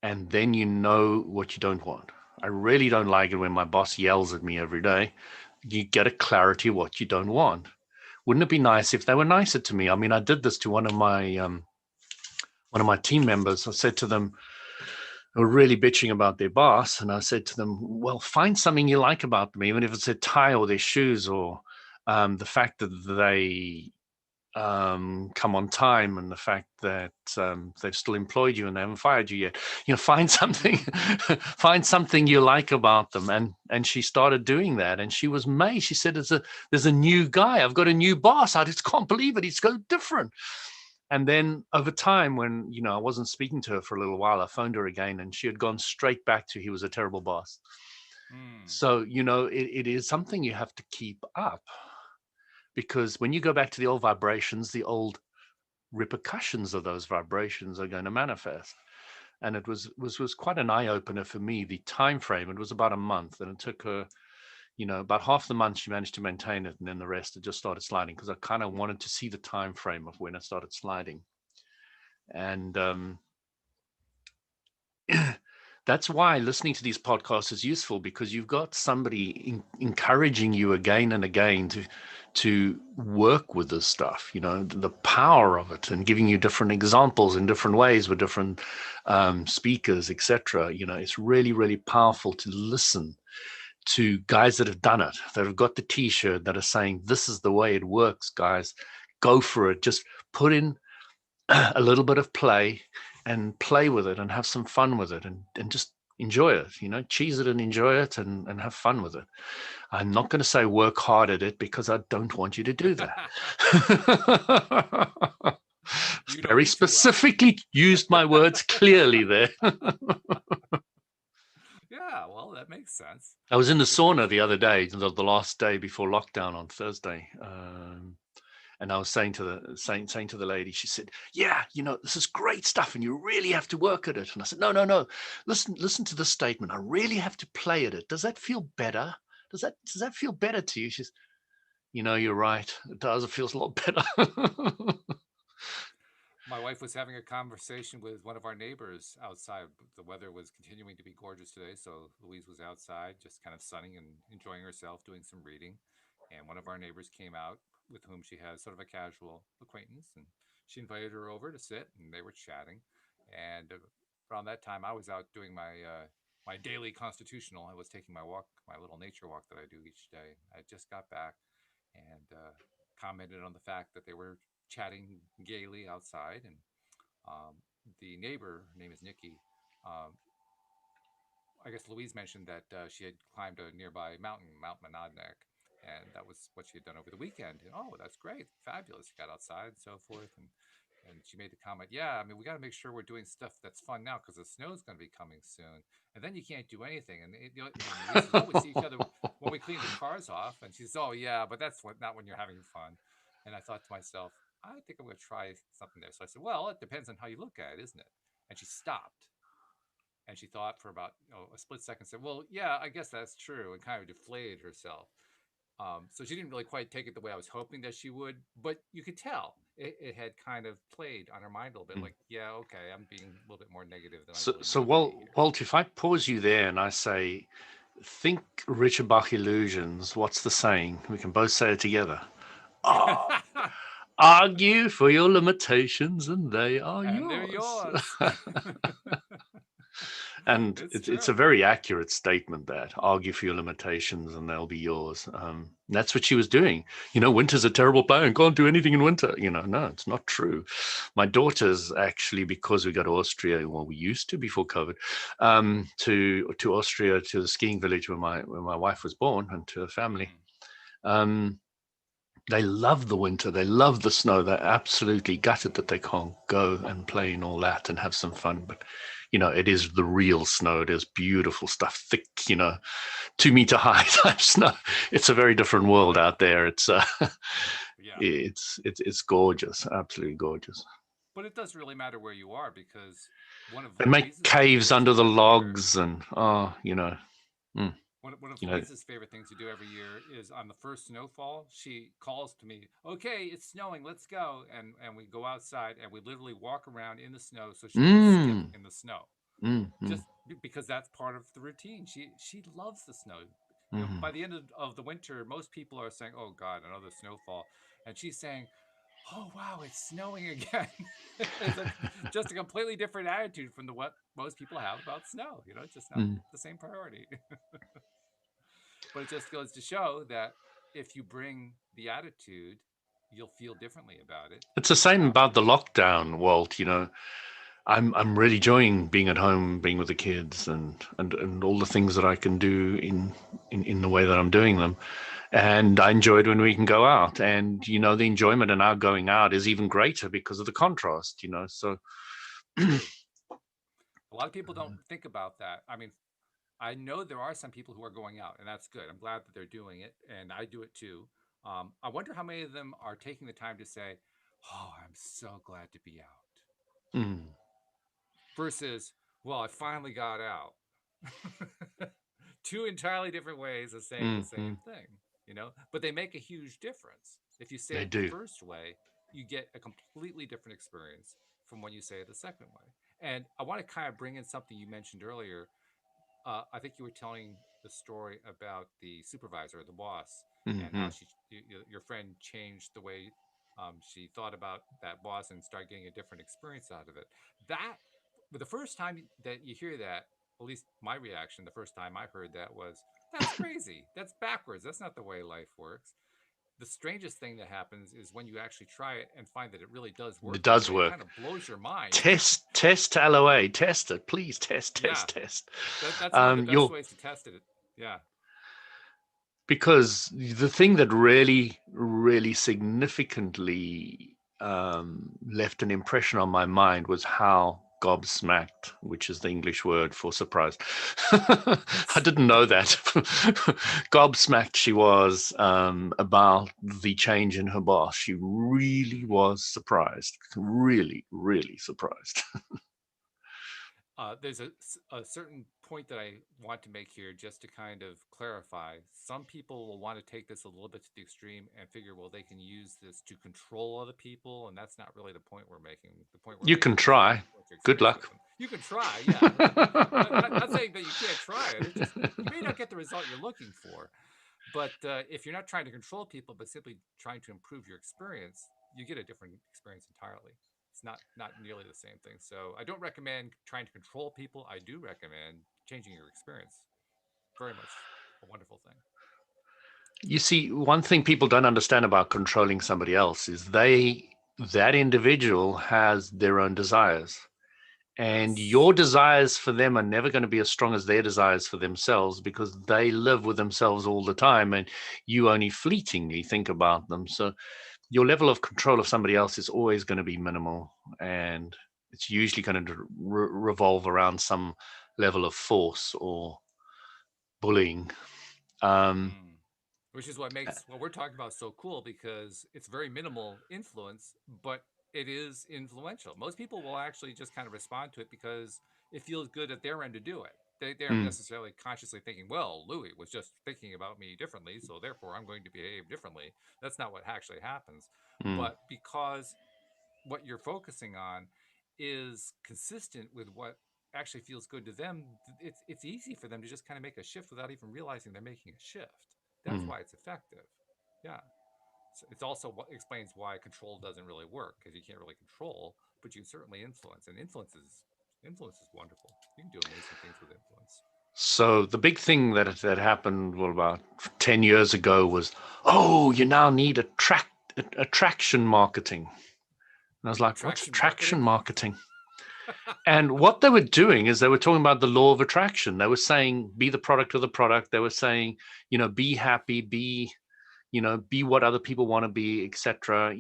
and then you know what you don't want. I really don't like it when my boss yells at me every day. You get a clarity of what you don't want. Wouldn't it be nice if they were nicer to me? I mean, I did this to one of my team members. I said to them, they were really bitching about their boss, and I said to them, "Well, find something you like about them, even if it's their tie or their shoes, or the fact that they come on time, and the fact that they've still employed you and they haven't fired you yet. Find something, find something you like about them." And she started doing that, and she was amazed. She said, "There's a new guy. I've got a new boss. I just can't believe it. He's so different." And then over time, when I wasn't speaking to her for a little while, I phoned her again, and she had gone straight back to he was a terrible boss. Mm, So it is something you have to keep up, because when you go back to the old vibrations, the old repercussions of those vibrations are going to manifest. And it was quite an eye opener for me. The time frame, it was about a month, and it took her about half the month she managed to maintain it, and then the rest it just started sliding, because I kind of wanted to see the time frame of when it started sliding. And That's why listening to these podcasts is useful, because you've got somebody encouraging you again and again to work with this stuff, the power of it, and giving you different examples in different ways with different speakers, etc. It's really, really powerful to listen to guys that have done it, that have got the t-shirt, that are saying, this is the way it works, guys. Go for it. Just put in a little bit of play and play with it and have some fun with it, and just enjoy it, cheese it and enjoy it, and have fun with it. I'm not going to say work hard at it, because I don't want you to do that. You know Very me too well. specifically used my words clearly there. Yeah, well, that makes sense. I was in the sauna Especially, the other day, the last day before lockdown on Thursday. And I was saying to the lady, she said, "Yeah, this is great stuff, and you really have to work at it." And I said, "No. Listen to this statement. I really have to play at it. Does that feel better? Does that feel better to you?" She's, "You're right. It does. It feels a lot better." my wife was having a conversation with one of our neighbors outside. The weather was continuing to be gorgeous today, so Louise was outside, just kind of sunning and enjoying herself, doing some reading. And one of our neighbors came out with whom she has sort of a casual acquaintance, and she invited her over to sit, and they were chatting. And around that time, I was out doing my daily constitutional. I was taking my walk, my little nature walk that I do each day. I just got back and commented on the fact that they were chatting gaily outside, and um, the neighbor, her name is Nikki. Um, I guess Louise mentioned that she had climbed a nearby mountain, Mount Monadnock, and that was what she had done over the weekend. And oh, that's great, fabulous! She got outside and so forth, and she made the comment, "Yeah, I mean, we got to make sure we're doing stuff that's fun now because the snow's going to be coming soon, and then you can't do anything." And Louise says, "Oh, we see each other when we clean the cars off," and she says, "Oh yeah, but that's not when you're having fun." And I thought to myself, I think I'm going to try something there. So I said, "Well, it depends on how you look at it, isn't it?" And she stopped and she thought for about a split second, said, "Well, yeah, I guess that's true," and kind of deflated herself. So she didn't really quite take it the way I was hoping that she would, but you could tell it had kind of played on her mind a little bit. Like, yeah, okay, I'm being a little bit more negative than I So, really so need to be here. Walt, if I pause you there and I say, think Richard Bach illusions, what's the saying? We can both say it together. Ah, argue for your limitations, and they are And they're yours. yours. And It's it's a true. very accurate statement, that argue for your limitations and they'll be yours. That's what she was doing. Winter's a terrible time. Can't do anything in winter. No, it's not true. My daughter's actually, because we go to Austria, well, we used to before COVID, to Austria, to the skiing village where my wife was born, and to her family. Mm. Um, they love the winter. They love the snow. They're absolutely gutted that they can't go and play and all that and have some fun. But, it is the real snow. It is beautiful stuff, thick, 2 meter high type snow. It's a very different world out there. It's Yeah. it's gorgeous, absolutely gorgeous. But it does really matter where you are because one of They make Louise's favorite caves things under to the do every year logs, and mm, one of you know, Louise's favorite things to do every year is on the first snowfall, she calls to me, "Okay, it's snowing, let's go." And we go outside and we literally walk around in the snow so she can skip mm, in the snow. mm, Just because that's part of the routine. She loves the snow. mm. By the end of the winter, most people are saying, "Oh God, another snowfall," and she's saying, "Oh wow, it's snowing again." It's just a completely different attitude from the what most people have about snow. It's just not Mm. the same priority. But it just goes to show that if you bring the attitude, you'll feel differently about it. It's the same Um, about the lockdown, Walt. I'm really enjoying being at home, being with the kids, and all the things that I can do in the way that I'm doing them. And I enjoy it when we can go out. And the enjoyment in our going out is even greater because of the contrast. So true. A lot of people don't think about that. I mean, I know there are some people who are going out, and that's good. I'm glad that they're doing it, and I do it too. I wonder how many of them are taking the time to say, "Oh, I'm so glad to be out," mm, versus, "Well, I finally got out." Two entirely different ways of saying the same mm. thing, but they make a huge difference. If you say They it the do. first way, you get a completely different experience from when you say it the second way. And I want to kind of bring in something you mentioned earlier. I think you were telling the story about the supervisor, the boss, and how Hmm. your friend changed the way she thought about that boss and started getting a different experience out of it. That, the first time that you hear that, at least my reaction the first time I heard that was, that's crazy. That's backwards. That's not the way life works. The strangest thing that happens is when you actually try it and find that it really does It work that does way. It work. kind of blows your mind. Test LOA. Test it, please. Yeah, Test. that's one of the best You'll ways to test it. Yeah. Because the thing that really, really significantly left an impression on my mind was how gobsmacked, which is the English word for surprised. I Yes. didn't know that. Gobsmacked she was about the change in her boss. She really was surprised. Really, really surprised. There's a certain point that I want to make here just to kind of clarify. Some people will want to take this a little bit to the extreme and figure, well, they can use this to control other people, and that's not really the point we're making. The point we're You can making is to try. influence your Good experience with luck. them. You can try, yeah. Not saying that you can't try it. It's just you may not get the result you're looking for. But if you're not trying to control people, but simply trying to improve your experience, you get a different experience entirely. It's not nearly the same thing. So I don't recommend trying to control people. I do recommend changing your experience. Very much a wonderful thing. You see, one thing people don't understand about controlling somebody else is that individual has their own desires. And Yes. your desires for them are never going to be as strong as their desires for themselves because they live with themselves all the time and you only fleetingly think about them. So your level of control of somebody else is always going to be minimal. And it's usually going to revolve around some level of force or bullying. Um, Mm. Which is what makes what we're talking about so cool because it's very minimal influence, but it is influential. Most people will actually just kind of respond to it because it feels good at their end to do it. They aren't mm, necessarily consciously thinking, well, Louis was just thinking about me differently, so therefore I'm going to behave differently. That's not what actually happens. mm, But because what you're focusing on is consistent with what actually feels good to them, it's easy for them to just kind of make a shift without even realizing they're making a shift. That's mm. why it's effective. Yeah. So it's also what explains why control doesn't really work because you can't really control, but you can certainly influence, and influence is wonderful. You can do amazing things with influence. So the big thing that happened, well, about 10 years ago was, oh, you now need attraction marketing. And I was like, what's Attraction attraction marketing. marketing? And what they were doing is they were talking about the law of attraction. They were saying, be the product of the product. They were saying, be happy, be what other people want to be, etc.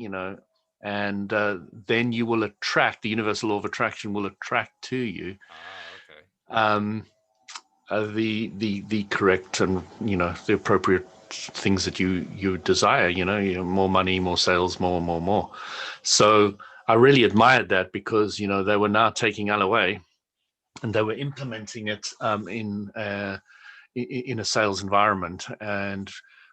And then you will attract, the universal law of attraction will attract to you Ah, okay. um, the correct and the appropriate things that you desire. More money, more sales, more. So I really admired that because they were now taking LOA and they were implementing it in a sales environment and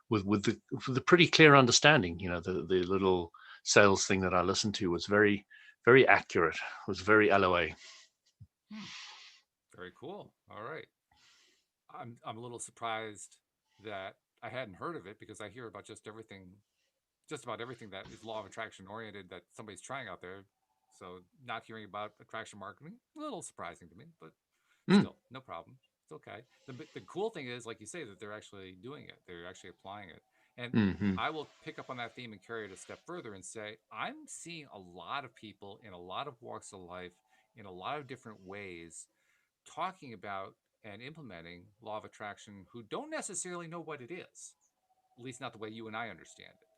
with the pretty clear understanding. The little sales thing that I listened to was very, very accurate. It was very LOA. Hmm. Very cool. All right. I'm a little surprised that I hadn't heard of it because I hear about just about everything that is law of attraction oriented that somebody's trying out there. So not hearing about attraction marketing, a little surprising to me, but Mm, still, no problem. It's okay. The cool thing is, like you say, that they're actually doing it. They're actually applying it. And mm-hmm, I will pick up on that theme and carry it a step further and say, I'm seeing a lot of people in a lot of walks of life in a lot of different ways talking about and implementing law of attraction who don't necessarily know what it is, at least not the way you and I understand it,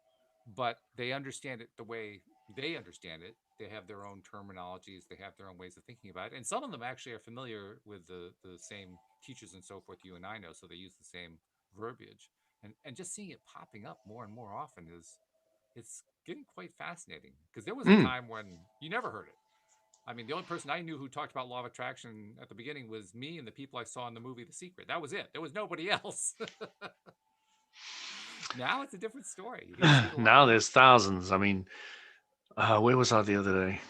but they understand it the way they understand it. They have their own terminologies, they have their own ways of thinking about it, and some of them actually are familiar with the same teachers and so forth you and I know, so they use the same verbiage. And just seeing it popping up more and more often is it's getting quite fascinating because there was a mm. time when you never heard it. I mean, the only person I knew who talked about law of attraction at the beginning was me and the people I saw in the movie The Secret. That was it. There was nobody else. Now it's a different story. You see it a lot Now more. there's thousands. I mean, where was I the other day?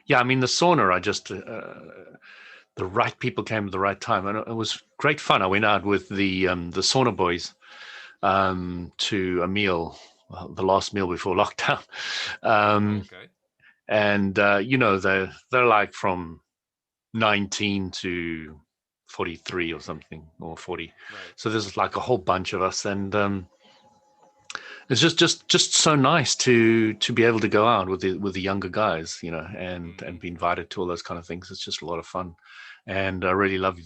Yeah, I mean the sauna. I just the right people came at the right time, and it was great fun. I went out with the sauna boys to a meal, the last meal before lockdown, Oh, um, okay. and they're like from 19 to 43 or something, or 40. Right. So there's like a whole bunch of us, and it's just so nice to be able to go out with the younger guys, and Hmm. be invited to all those kind of things. It's just a lot of fun, and I really love the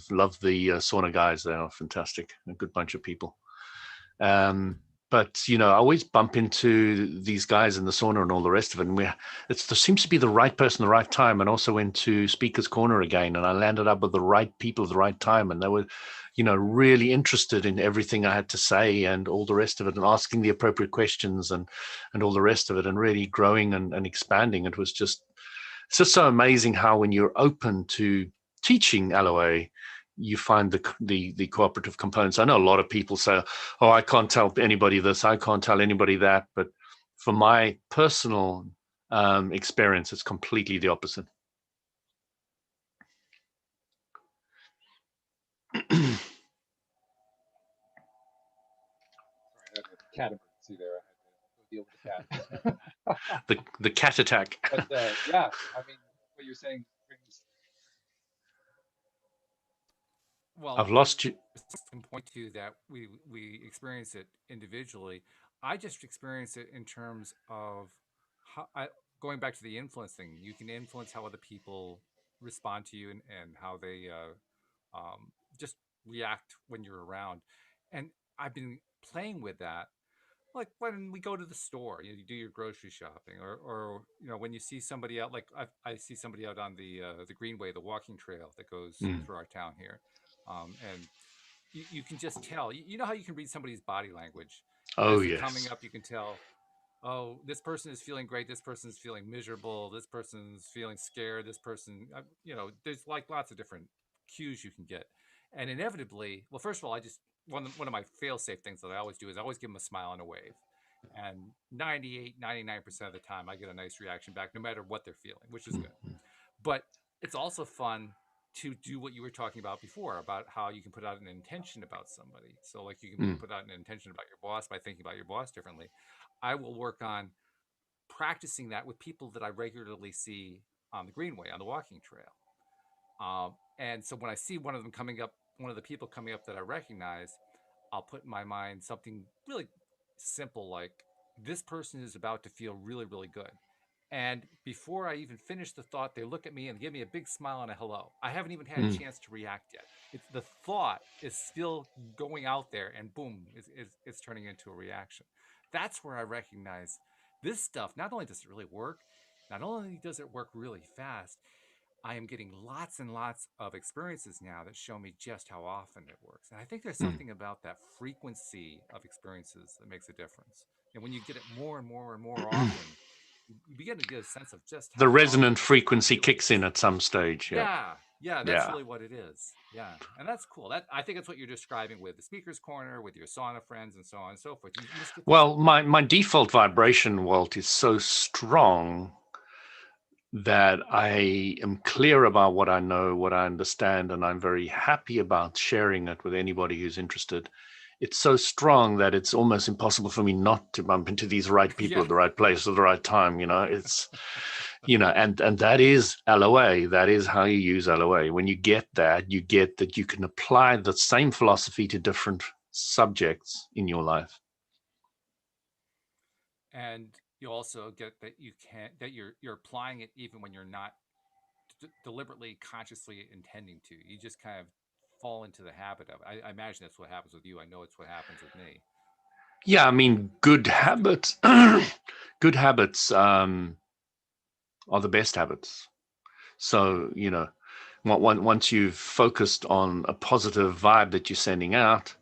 sauna guys. They are fantastic, a good bunch of people. Um, but I always bump into these guys in the sauna and all the rest of it, and there seems to be the right person, the right time. And also went to Speaker's Corner again, and I landed up with the right people at the right time, and they were, really interested in everything I had to say and all the rest of it, and asking the appropriate questions and all the rest of it, and really growing and expanding. It's just so amazing how when you're open to teaching LOA, you find the cooperative components. I know a lot of people say, "Oh, I can't tell anybody this, I can't tell anybody that," but from my personal experience, it's completely the opposite. Sorry, I had a cat emergency there. I had to go deal with the cat. The cat attack. But yeah, I mean, what you're saying brings. Well, I've lost you. can point to that we experience it individually. I just experience it in terms of going back to the influence thing. You can influence how other people respond to you and how they just react when you're around. And I've been playing with that. Like when we go to the store, you do your grocery shopping, or when you see somebody out, like I see somebody out on the Greenway, the walking trail that goes Mm. through our town here, and you can just tell. You know how you can read somebody's body language Oh as they're coming yes. up. You can tell, oh, this person is feeling great. This person is feeling miserable. This person's feeling scared. This person, there's like lots of different cues you can get, and inevitably, well, first of all, I just one of my fail-safe things that I always do is I always give them a smile and a wave. And 98, 99% of the time, I get a nice reaction back, no matter what they're feeling, which is good. Mm. But it's also fun to do what you were talking about before about how you can put out an intention about somebody. So, like, you can Mm. put out an intention about your boss by thinking about your boss differently. I will work on practicing that with people that I regularly see on the Greenway, on the walking trail. And so when I see one of them coming up, one of the people coming up that I recognize, I'll put in my mind something really simple like, this person is about to feel really, really good. And before I even finish the thought, they look at me and give me a big smile and a hello. I haven't even had a Mm. chance to react yet. It's the thought is still going out there, and boom, it's turning into a reaction. That's where I recognize this stuff. Not only does it really work, not only does it work really fast, I am getting lots and lots of experiences now that show me just how often it works. And I think there's Mm. something about that frequency of experiences that makes a difference. And when you get it more and more and more often, you begin to get a sense of just The how powerful resonant this stuff frequency really kicks in is. at some stage. Yeah. Yeah, yeah, that's Yeah. really what it is. Yeah, and that's cool. That I think that's what you're describing with the speaker's corner, with your sauna friends, and so on and so forth. You just get this. Well, my default vibration, Walt, is so strong that I am clear about what I know, what I understand, and I'm very happy about sharing it with anybody who's interested. It's so strong that it's almost impossible for me not to bump into these right people Yeah, at the right place at the right time. And that is LOA. That is how you use LOA. When you get that you can apply the same philosophy to different subjects in your life. and you also get that you're applying it even when you're not deliberately, consciously intending to. You just kind of fall into the habit of it. I imagine that's what happens with you. I know it's what happens with me. Yeah, I mean, good You just do it. habits, good habits are the best habits. So, once you've focused on a positive vibe that you're sending out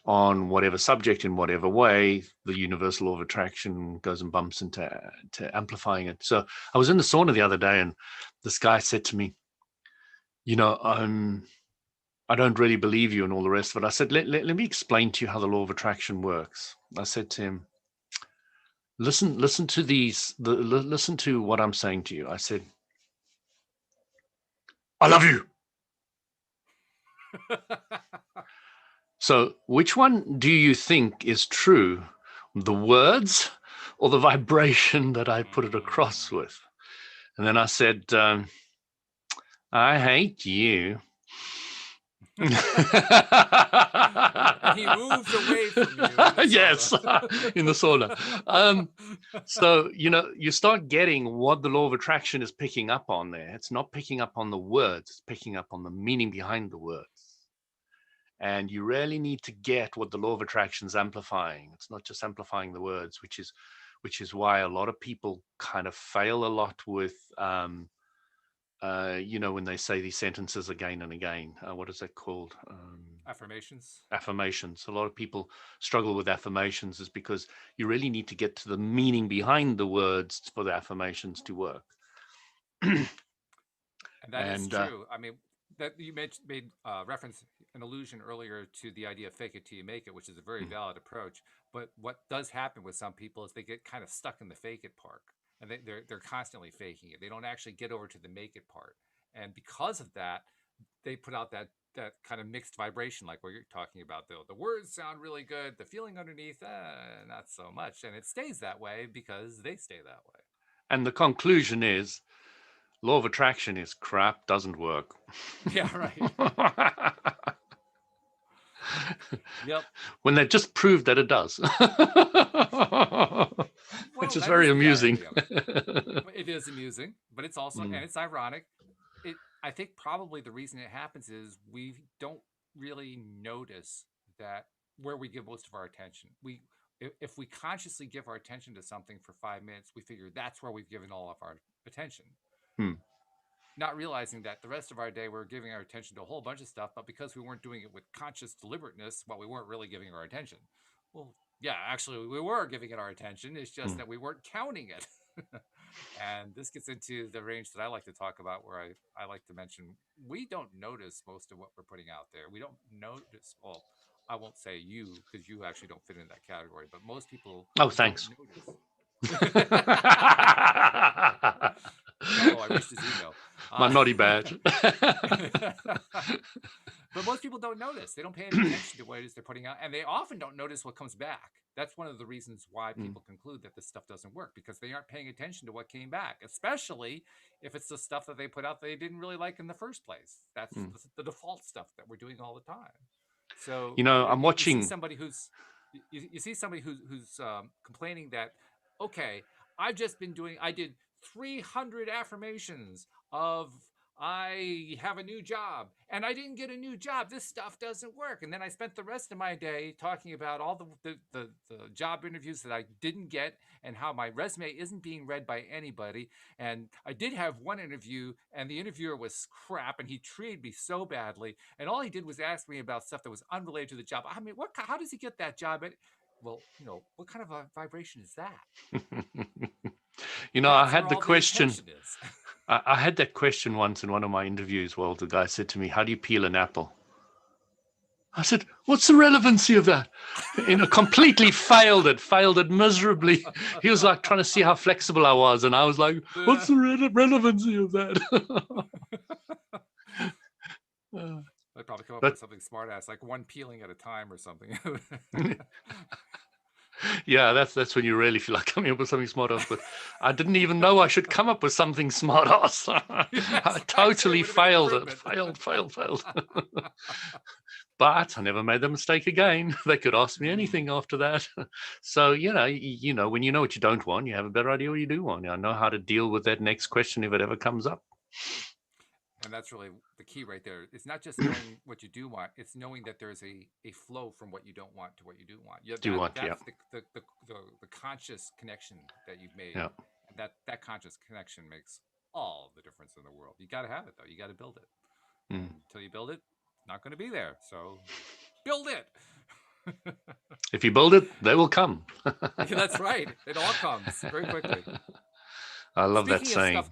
on whatever subject in whatever way, the universal law of attraction goes and bumps into to amplifying it. So I was in the sauna the other day, and this guy said to me, you know, I don't really believe you and all the rest of it. I said, let me explain to you how the law of attraction works. I said to him, listen to listen to what I'm saying to you. I said, I love you. So which one do you think is true? The words or the vibration that I put it across with? And then I said, I hate you. And he moved away from you. Yes, in the sauna. So, you start getting what the law of attraction is picking up on there. It's not picking up on the words, it's picking up on the meaning behind the words. And you really need to get what the law of attraction is amplifying. It's not just amplifying the words, which is why a lot of people kind of fail a lot with when they say these sentences again and again. What is that called? Affirmations. Affirmations. A lot of people struggle with affirmations is because you really need to get to the meaning behind the words for the affirmations to work. And that is true. I mean, that you made reference, an allusion earlier to the idea of fake it till you make it, which is a very valid approach. But what does happen with some people is they get kind of stuck in the fake it part, and they're constantly faking it. They don't actually get over to the make it part, and because of that, they put out that kind of mixed vibration, like what you're talking about. The words sound really good, the feeling underneath, not so much, and it stays that way because they stay that way. And the conclusion is, law of attraction is crap, doesn't work. Yeah, right. Yep. When they just proved that it does. Which is very amusing. It is amusing, but it's also, and it's ironic. I think probably the reason it happens is we don't really notice that where we give most of our attention. If we consciously give our attention to something for 5 minutes, we figure that's where we've given all of our attention. Not realizing that the rest of our day we're giving our attention to a whole bunch of stuff, but because we weren't doing it with conscious deliberateness, we weren't really giving our attention. Well, yeah, actually we were giving it our attention. It's just that we weren't counting it. And this gets into the range that I like to talk about, where I like to mention we don't notice most of what we're putting out there. We don't notice. Well, I won't say you, because you actually don't fit in that category, but most people. Oh, thanks. Oh, I reached his ego. My naughty badge. But most people don't notice. They don't pay any attention to what it is they're putting out, and they often don't notice what comes back. That's one of the reasons why people conclude that this stuff doesn't work, because they aren't paying attention to what came back, especially if it's the stuff that they put out that they didn't really like in the first place. That's the default stuff that we're doing all the time. So I'm watching. You see somebody who's complaining that, okay, I did 300 affirmations of I have a new job and I didn't get a new job. This stuff doesn't work. And then I spent the rest of my day talking about all the job interviews that I didn't get and how my resume isn't being read by anybody. And I did have one interview and the interviewer was crap and he treated me so badly. And all he did was ask me about stuff that was unrelated to the job. I mean, how does he get that job? Well, what kind of a vibration is that? I had the question. I had that question once in one of my interviews. Well, the guy said to me, "How do you peel an apple?" I said, "What's the relevancy of that?" Completely failed it miserably. He was like trying to see how flexible I was, and I was like, "What's the relevancy of that?" I'd probably come up with something smart ass, like one peeling at a time or something. Yeah, that's when you really feel like coming up with something smart ass. But I didn't even know I should come up with something smart ass. I totally failed it. Failed. But I never made the mistake again. They could ask me anything after that. So, when you know what you don't want, you have a better idea what you do want. I know how to deal with that next question if it ever comes up. And that's really the key right there. It's not just knowing what you do want; it's knowing that there's a flow from what you don't want to what you do want. That's the conscious connection that you've made. Yeah. And that conscious connection makes all the difference in the world. You got to have it though. You got to build it. Until you build it, it's not going to be there. So build it. If you build it, they will come. Yeah, that's right. It all comes very quickly. I love that saying.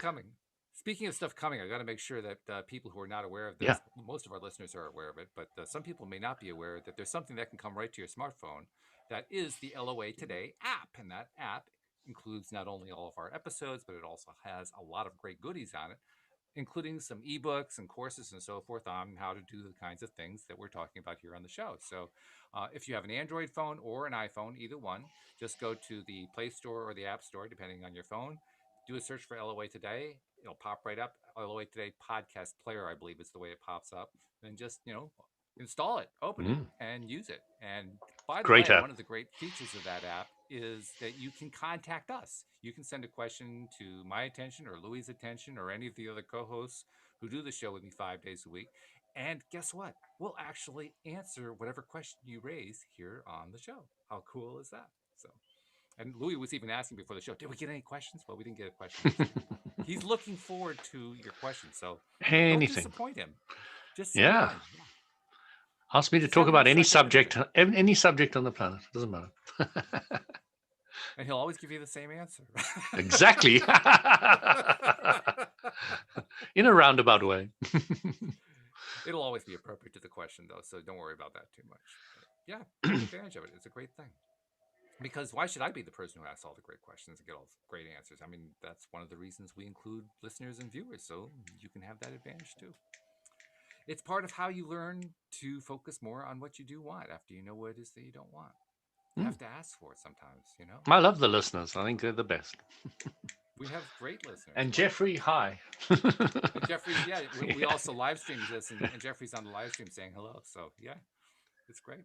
Speaking of stuff coming, I got to make sure that people who are not aware of this, most of our listeners are aware of it, but some people may not be aware that there's something that can come right to your smartphone. That is the Loa Today app. And that app includes not only all of our episodes, but it also has a lot of great goodies on it. including some ebooks and courses and so forth on how to do the kinds of things that we're talking about here on the show. So if you have an Android phone or an iPhone, either one, just go to the Play Store or the App Store, depending on your phone. Do a search for LOA Today. It'll pop right up. LOA Today Podcast Player, I believe is the way it pops up. And just, install it, open it, and use it. And by the Great way, app. one of the great features of that app is that you can contact us. You can send a question to my attention or Louie's attention or any of the other co-hosts who do the show with me 5 days a week. And guess what? We'll actually answer whatever question you raise here on the show. How cool is that? So, and Louis was even asking before the show, did we get any questions? Well, we didn't get a question this week. He's looking forward to your questions. So don't Anything. disappoint him. Just send Yeah. them in. Ask me to Just talk have him about any decide what to do. subject, any subject on the planet. Doesn't matter. And he'll always give you the same answer. Exactly. In a roundabout way. It'll always be appropriate to the question, though, so don't worry about that too much. But yeah, take advantage of it. It's a great thing. Because why should I be the person who asks all the great questions and get all the great answers? I mean, that's one of the reasons we include listeners and viewers, so you can have that advantage too. It's part of how you learn to focus more on what you do want after you know what it is that you don't want. You have to ask for it sometimes, I love the listeners. I think they're the best. We have great listeners. And Jeffrey, hi. And Jeffrey's, yeah, we also live stream this, and Jeffrey's on the live stream saying hello. So yeah, it's great.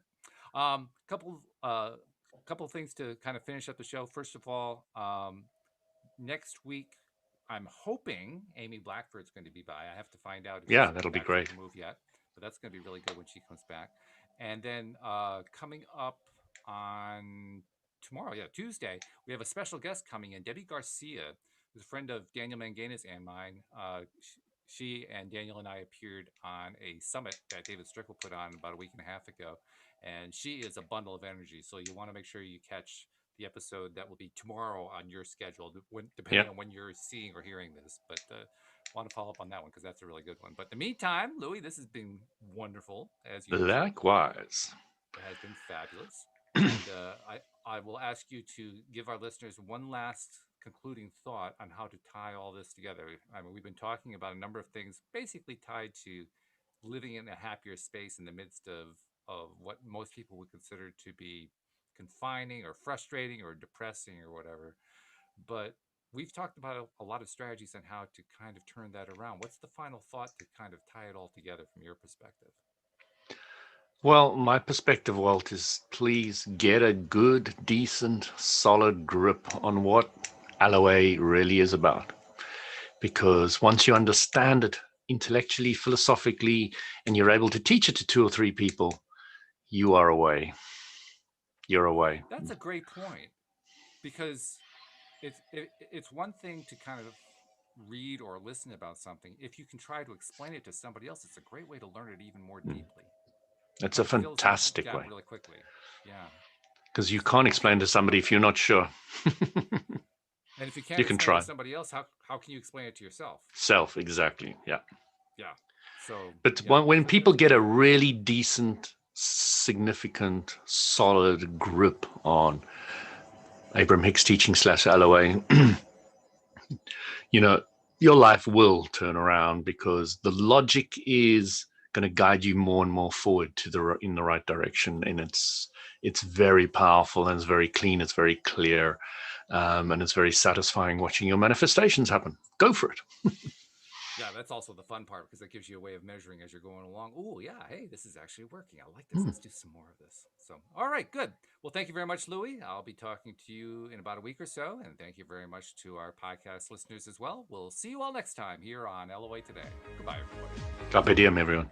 Couple things to kind of finish up the show. First of all, next week I'm hoping Amy Blackford's going to be by. I have to find out. If Yeah, that'll be great. To move yet, but that's going to be really good when she comes back. And then coming up on tomorrow, Tuesday, we have a special guest coming in, Debbie Garcia, who's a friend of Daniel Manganis and mine. She and Daniel and I appeared on a summit that David Strickle put on about a week and a half ago. And she is a bundle of energy. So you want to make sure you catch the episode that will be tomorrow on your schedule, depending on when you're seeing or hearing this. But want to follow up on that one because that's a really good one. But in the meantime, Louis, this has been wonderful, as usual. Likewise. It has been fabulous. And I will ask you to give our listeners one last concluding thought on how to tie all this together. I mean, we've been talking about a number of things basically tied to living in a happier space in the midst of what most people would consider to be confining or frustrating or depressing or whatever. But we've talked about a lot of strategies on how to kind of turn that around. What's the final thought to kind of tie it all together from your perspective? Well, my perspective, Walt, is please get a good, decent, solid grip on what LOA really is about. Because once you understand it intellectually, philosophically, and you're able to teach it to 2 or 3 people, you are away. You're away. That's a great point, because it's one thing to kind of read or listen about something. If you can try to explain it to somebody else, it's a great way to learn it even more deeply. It's a fantastic way. Really quickly. Yeah. Because you can't explain to somebody if you're not sure. And if you can't you can explain try it to somebody else, how can you explain it to yourself? Self, exactly. Yeah. Yeah. So, but when people get a really decent, significant, solid grip on Abraham Hicks teaching / LOA, your life will turn around, because the logic is going to guide you more and more forward in the right direction. And it's very powerful, and it's very clean. It's very clear. And it's very satisfying watching your manifestations happen. Go for it. Yeah, that's also the fun part, because it gives you a way of measuring as you're going along. Oh, yeah, hey, this is actually working. I like this. Let's do some more of this. So, all right, good. Well, thank you very much, Louis. I'll be talking to you in about a week or so. And thank you very much to our podcast listeners as well. We'll see you all next time here on LOA Today. Goodbye, everybody. Carpe diem, everyone.